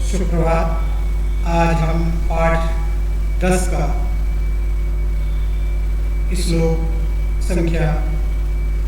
सुप्रभात। आज हम पाठ 10 का श्लोक संख्या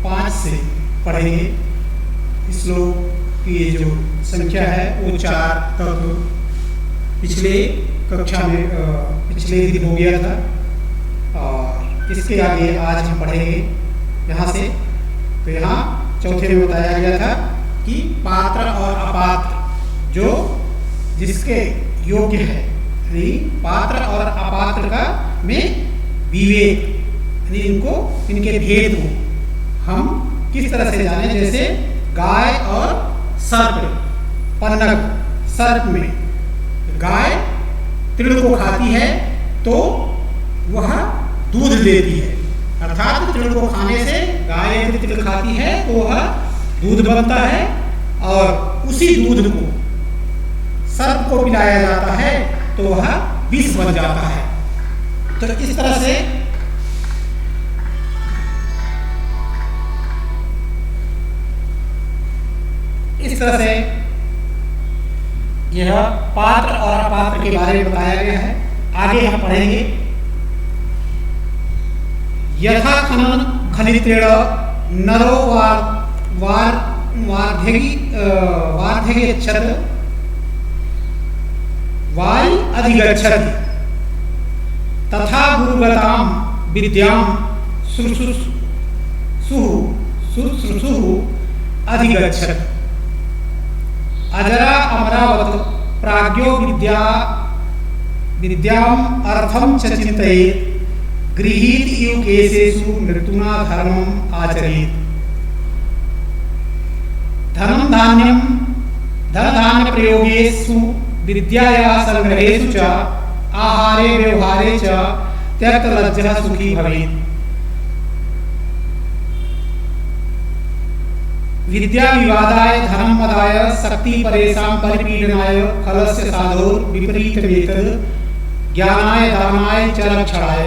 5 से पढ़ेंगे। श्लोक की जो संख्या है वो 4 तक पिछले कक्षा में पिछले दिन हो गया था और इसके आगे आज हम पढ़ेंगे यहाँ से। तो यहाँ चौथे में बताया गया था कि पात्र और अपात्र जो जिसके योग्य है, यानी पात्र और अपात्र का में विवेक, यानी इनको इनके भेद को हम किस तरह से जाने। जैसे गाय और सर्प, पन्नग सर्प में गाय तृण को खाती है तो वह दूध देती है, अर्थात तृण को खाने से गाय यदि तृण खाती है तो वह दूध बनता है और उसी दूध को सर्प को पिलाया जाता है तो वह विष बन जाता है। तो इस तरह से यह पात्र और अपात्र के बारे में बताया गया है। आगे हम पढ़ेंगे। यथा खनन खनित्रेण नरो वार्धयेच्छत् वायु अधिगच्छति तथा गुरुगतां विद्यां शुश्रूषुः अधिगच्छत्। अजरा अमरावत प्राज्ञो विद्याम् अर्थं च चिन्तयेत् गृहीत इव केशेषु मृत्युना धर्मम् आचरेत्। धन धान्य प्रयोगेषु विद्यायाः संग्रहेषु च आहारे व्यवहारे च त्यक्तलज्जः सुखी भवेत्। विद्या विवादाय धर्म मदाय शक्ति परेषां परिपीडनाय फलस्य साधोर विपरीतमेतद् ज्ञानाय दानाय च रक्षणाय।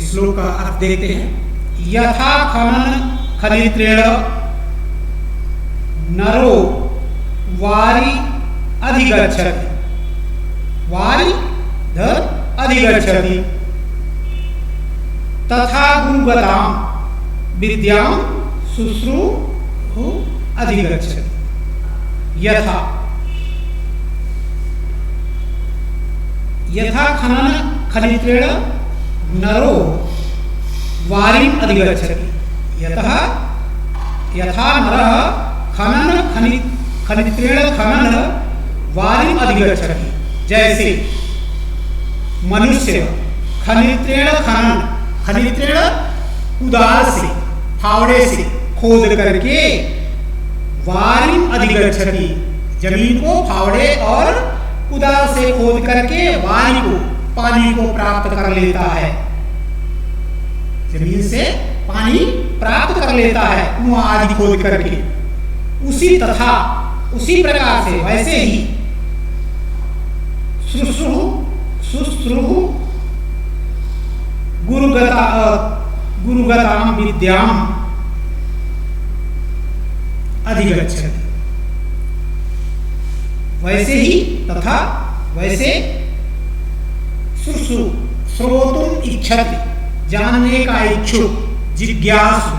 श्लोक का अर्थ देखते हैं। यथा खनन खनित्रेण नरो वारि अधिगच्छति, वारि धर अधिगच्छति तथा गुरुगतां विद्यां शुश्रूषुः अधिगच्छति। यथा खनन खनित्रेण नरो वारिं अधिगच्छति। यथा नरः खनन खनित्रेण खनन वारिं अधिगच्छति। जैसे मनुष्य खनित्रेण खनन, खनित्रेण कुदाल से फावड़े से खोद करके वारिं अधिगच्छति, जमीन को फावड़े और कुदाल से खोद करके वारि को, पानी को प्राप्त कर लेता है। जमीन से पानी प्राप्त कर लेता है कुआं आदि खोद करके। उसी प्रकार से वैसे ही शुश्रूषुः गुरुगतां विद्याम् अधिगच्छति। वैसे ही तथा वैसे श्रोतुम इच्छति, जानने का इच्छुक जिज्ञासु,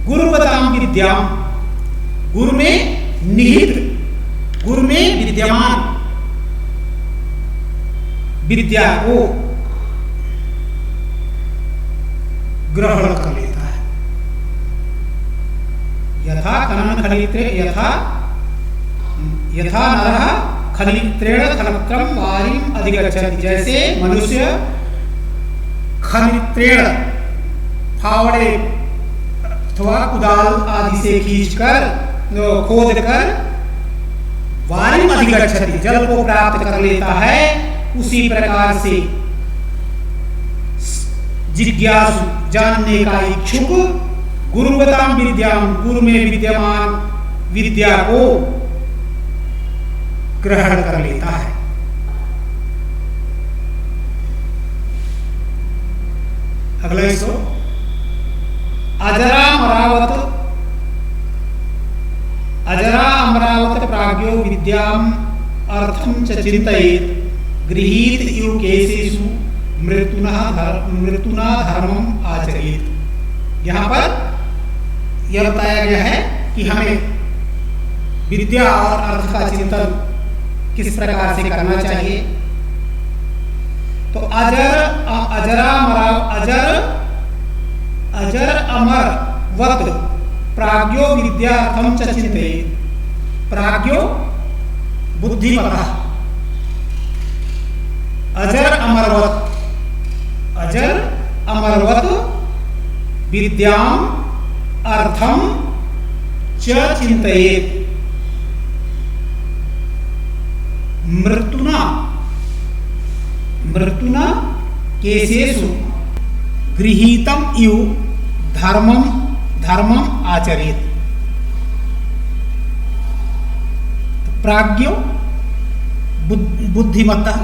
गुरुगतां विद्याम्, गुरु में निहित, गुरु में विद्यमान विद्या को ग्रहण कर लेता है। यथा खनन खनित्रे यथा नरः खनित्रेण खनत्रं वारिं अधिगच्छति। जैसे मनुष्य खनित्रेण फावड़े अथवा कुदाल आदि से खींचकर खोद कर वारिं अधिगच्छति, जल को प्राप्त कर लेता है। उसी प्रकार से जिज्ञासु, जानने का इच्छुक, गुरुगतां विद्यां, गुरु में विद्यमान विद्या को ग्रहण कर लेता है। अगला श्लोक। अजरा मरावत अजरा अमरावत प्राज्ञो विद्याम अर्थम च चिंतयेत गृहीत इव केसेषु मृत्युना धर्मम आचरेत। यहाँ पर यह बताया गया है कि हमें विद्या और अर्थ का चिंतन किस प्रकार से करना चाहिए। तो अजर अमर वत प्राज्ञो विद्यार्थम च चिंतयेत। प्राज्ञो बुद्धिमतः, अजर अमरवत विद्याम अर्थम च चिंतयेत मृत्युना केसेषु गृहीतम इव धर्मम आचरेत। प्राज्ञो बुद्धिमतः,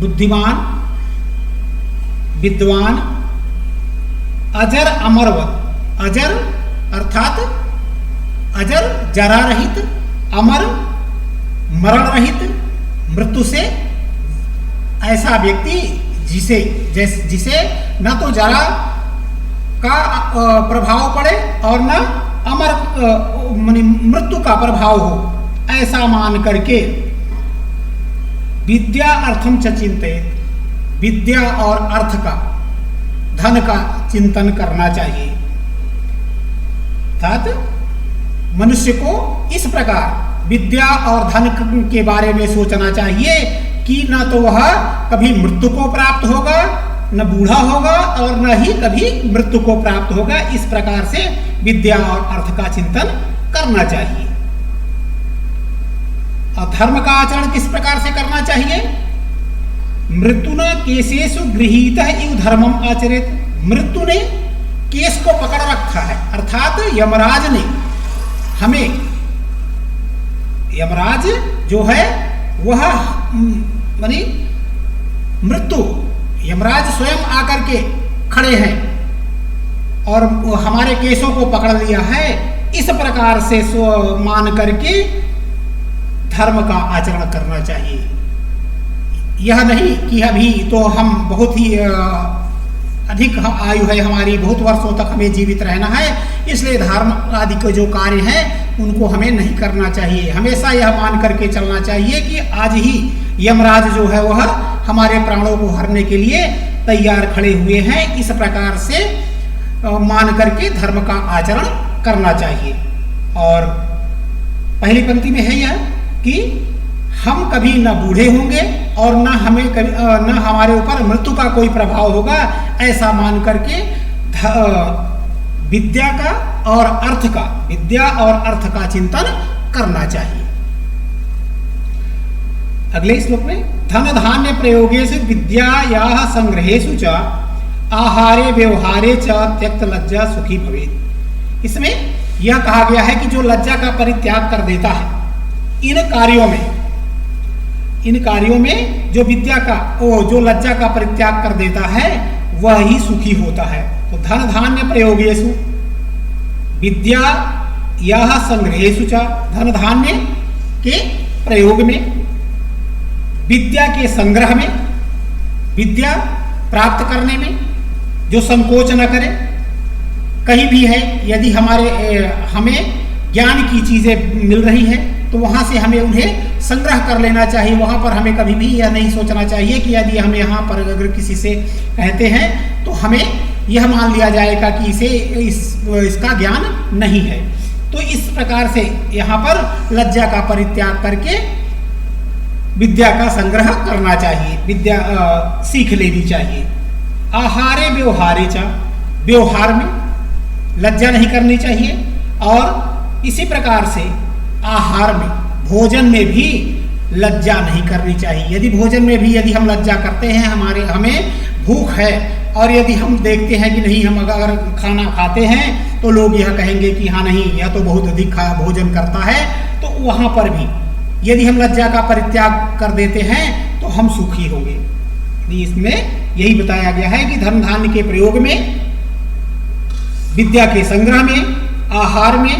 बुद्धिमान, विद्वान, अजर अमरवत, अजर अर्थात अजर जरा रहित, अमर मरण रहित, मृत्यु से ऐसा व्यक्ति जिसे न तो जरा का प्रभाव पड़े और न अमर मृत्यु का प्रभाव हो, ऐसा मान करके विद्या अर्थम च चिंतयेत, विद्या और अर्थ का, धन का चिंतन करना चाहिए। अर्थात मनुष्य को इस प्रकार विद्या और धन के बारे में सोचना चाहिए कि न तो वह कभी मृत्यु को प्राप्त होगा, न बूढ़ा होगा और न ही कभी मृत्यु को प्राप्त होगा। इस प्रकार से विद्या और अर्थ का चिंतन करना चाहिए। और धर्म का आचरण किस प्रकार से करना चाहिए? मृत्युना केसेषु गृहीतः इव धर्मम आचरेत। मृत्यु ने केस को पकड़ रखा है, अर्थात यमराज ने हमें, यमराज जो है वह मानी मृत्यु, यमराज स्वयं आकर के खड़े हैं और हमारे केसों को पकड़ लिया है। इस प्रकार से मान करके धर्म का आचरण करना चाहिए। यह नहीं कि अभी तो हम बहुत ही अधिक आयु है हमारी, बहुत वर्षों तक हमें जीवित रहना है, इसलिए धर्म आदि के जो कार्य हैं उनको हमें नहीं करना चाहिए। हमेशा यह मान करके चलना चाहिए कि आज ही यमराज जो है वह हमारे प्राणों को हरने के लिए तैयार खड़े हुए हैं। इस प्रकार से मान करके धर्म का आचरण करना चाहिए। और पहली पंक्ति में है यह कि हम कभी न बूढ़े होंगे और न हमें कभी न हमारे ऊपर मृत्यु का कोई प्रभाव होगा, ऐसा मान करके विद्या का और अर्थ का, विद्या और अर्थ का चिंतन करना चाहिए। अगले श्लोक में धन धान्य प्रयोगेषु विद्यायाः संग्रहेषु च आहारे व्यवहारे च त्यक्त लज्जा सुखी भवेत्। इसमें यह कहा गया है कि जो लज्जा का परित्याग कर देता है, इन कार्यों में जो विद्या का जो लज्जा का परित्याग कर देता है वह ही सुखी होता है। तो धन धान्य प्रयोगेषु विद्या यह संग्रहेषु च, धन धान्य के प्रयोग में, विद्या के संग्रह में, विद्या प्राप्त करने में जो संकोच न करे। कहीं भी है यदि हमें ज्ञान की चीजें मिल रही है तो वहां से हमें उन्हें संग्रह कर लेना चाहिए। वहां पर हमें कभी भी यह नहीं सोचना चाहिए कि यदि हम यहाँ पर अगर किसी से कहते हैं तो हमें यह मान लिया जाएगा कि इसका ज्ञान नहीं है। तो इस प्रकार से यहाँ पर लज्जा का परित्याग करके विद्या का संग्रह करना चाहिए, विद्या सीख लेनी चाहिए। आहारे व्यवहारे चा, व्यवहार में लज्जा नहीं करनी चाहिए। और इसी प्रकार से आहार में, भोजन में भी लज्जा नहीं करनी चाहिए। यदि भोजन में भी यदि हम लज्जा करते हैं, हमें भूख है और यदि हम देखते हैं कि नहीं हम अगर खाना खाते हैं तो लोग यह कहेंगे कि हाँ नहीं यह तो बहुत अधिक भोजन करता है, तो वहाँ पर भी यदि हम लज्जा का परित्याग कर देते हैं तो हम सुखी होंगे। इसमें यही बताया गया है कि धन धान्य के प्रयोग में, विद्या के संग्रह में, आहार में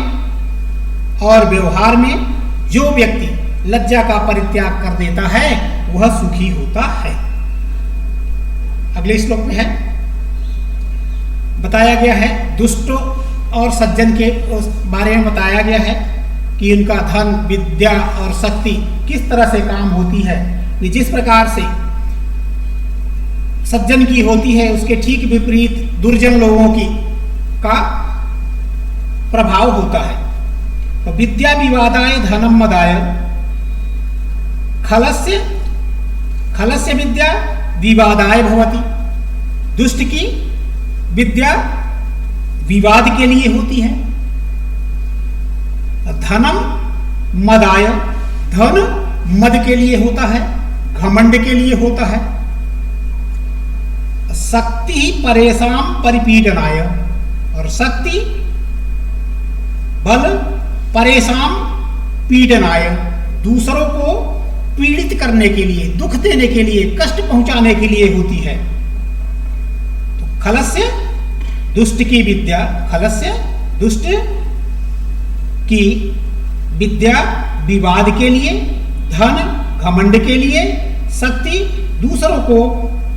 और व्यवहार में जो व्यक्ति लज्जा का परित्याग कर देता है वह सुखी होता है। अगले श्लोक में है बताया गया है दुष्ट और सज्जन के बारे में बताया गया है कि उनका धन, विद्या और शक्ति किस तरह से काम होती है। जिस प्रकार से सज्जन की होती है उसके ठीक विपरीत दुर्जन लोगों की का प्रभाव होता है। तो विद्या विवादाय धनम मदाय, खलस्य विद्या विवादाय भवति। दुष्ट की विद्या विवाद के लिए होती है। धनम मदाय, धन मद के लिए होता है, घमंड के लिए होता है। शक्ति परेशान परिपीडनाय, और शक्ति बल परेशान पीडनाय, दूसरों को पीड़ित करने के लिए, दुख देने के लिए, कष्ट पहुंचाने के लिए होती है। तो खलस्य दुष्ट की विद्या, खलस्य दुष्ट की विद्या विवाद के लिए, धन घमंड के लिए, शक्ति दूसरों को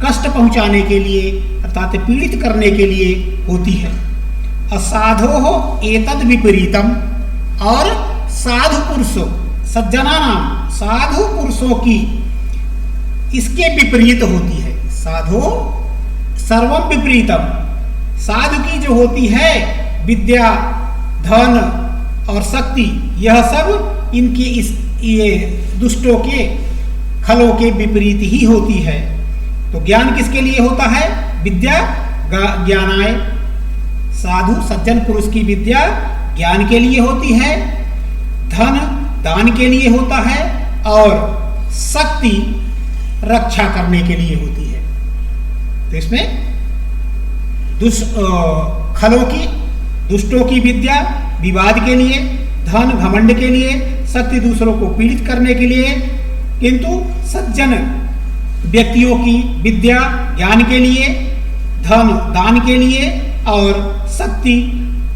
कष्ट पहुंचाने के लिए अर्थात पीड़ित करने के लिए होती है। असाधो एतद विपरीतम, और साधु पुरुषों, सज्जना नाम साधु पुरुषों की इसके विपरीत होती है। साधो सर्वम विपरीतम, साधु की जो होती है विद्या, धन और शक्ति, यह सब इनकी ये दुष्टों के, खलों के विपरीत ही होती है। तो ज्ञान किसके लिए होता है? विद्या ज्ञानाय, साधु सज्जन पुरुष की विद्या ज्ञान के लिए होती है, धन दान के लिए होता है, और शक्ति रक्षा करने के लिए होती है। तो इसमें खलों की, दुष्टों की विद्या विवाद के लिए, धन घमंड के लिए, शक्ति दूसरों को पीड़ित करने के लिए, किंतु सज्जन व्यक्तियों की विद्या ज्ञान के लिए, धन दान के लिए और शक्ति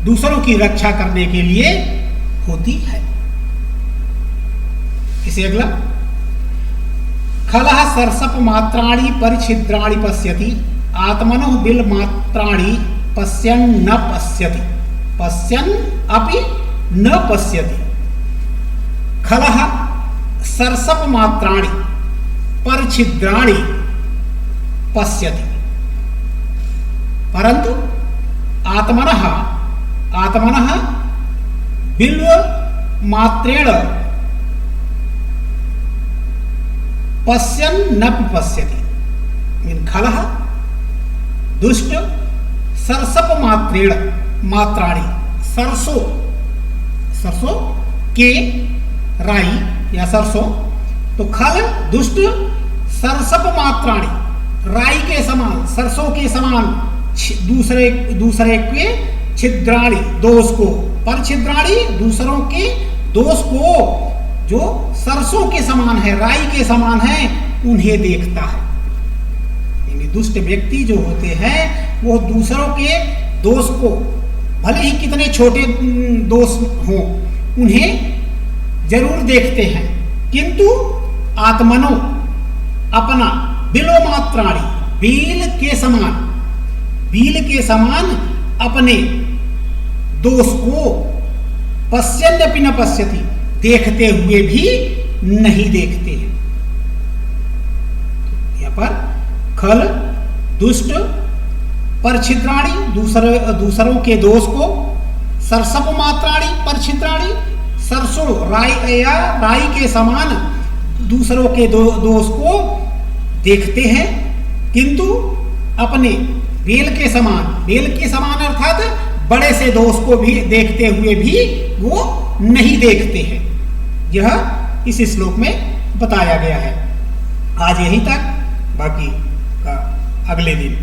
दूसरों की रक्षा करने के लिए होती है। इसे अगला, खलः सरसप मात्राणि परिछिद्राणि पश्यति, आत्मनो बिल मात्राणि पश्यन् न पश्यति, पश्यन् अपि न पश्यति। खलः सरसप मात्राणि परिछिद्राणि पश्यति, परंतु आत्मनः बिल्व मात्रेण पश्यन् न पश्यति। खलः दुष्ट सरसप मात्राणि, सरसों के राई या सरसों, तो खल दुष्ट सरसप मात्राणि, राई के समान, सरसों के समान, दूसरे के छिद्राणि, दोष को, पर छिद्राणि दूसरों के दोष को, जो सरसों के समान है, राई के समान है, उन्हें देखता है। यानी दुष्ट व्यक्ति जो होते हैं वो दूसरों के दोष को, भले ही कितने छोटे दोष हों, उन्हें जरूर देखते हैं, किंतु आत्मनो अपना बिलो मात्राणि, बील के समान अपने दोष को पश्यन्नपि न पश्यति, देखते हुए भी नहीं देखते हैं। यहाँ पर खल दुष्ट परछिद्राणि, दूसरों के दोष को, सरसप मात्राणि परछिद्राणि, सरसों राई के समान दूसरों के दोष को देखते हैं, किंतु अपने बेल के समान अर्थात बड़े से दोष को भी देखते हुए भी वो नहीं देखते हैं। यह इस श्लोक में बताया गया है। आज यहीं तक, बाकी का अगले दिन।